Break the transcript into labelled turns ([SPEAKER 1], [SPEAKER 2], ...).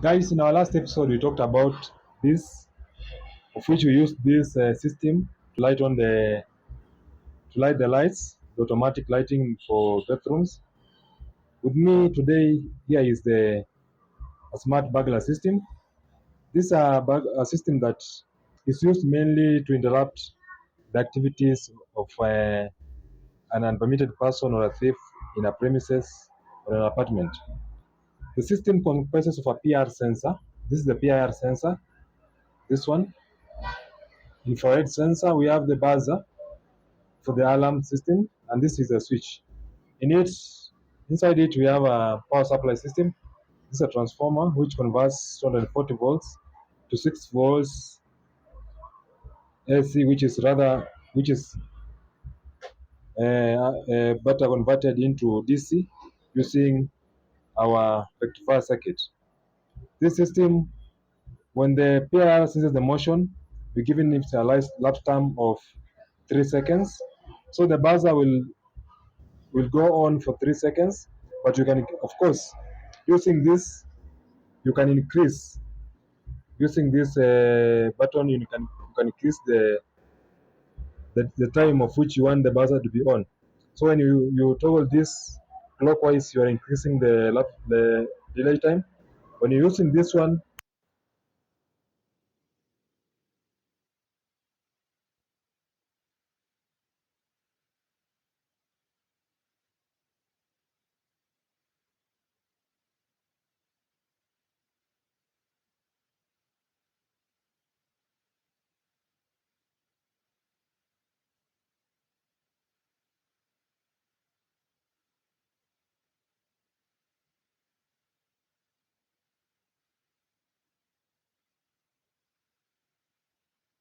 [SPEAKER 1] Guys, in our last episode, we talked about this, of which we used this system to light the lights, the automatic lighting for bathrooms. With me today here is the a smart burglar system. This is a system that is used mainly to interrupt the activities of an unpermitted person or a thief in a premises or an apartment. The system comprises of a PIR sensor. This is the PIR sensor. This one, infrared sensor. We have the buzzer for the alarm system, and this is a switch. In it, inside it, we have a power supply system. This is a transformer which converts 240 volts to 6 volts AC, which is better converted into DC using our rectifier circuit. This system, when the PIR senses the motion, we're giving it a lifetime of 3 seconds. So the buzzer will go on for 3 seconds, but you can, of course, using this, you can increase, using this button, you can increase the time of which you want the buzzer to be on. So when you toggle this clockwise, you are increasing the delay time. When you're using this one,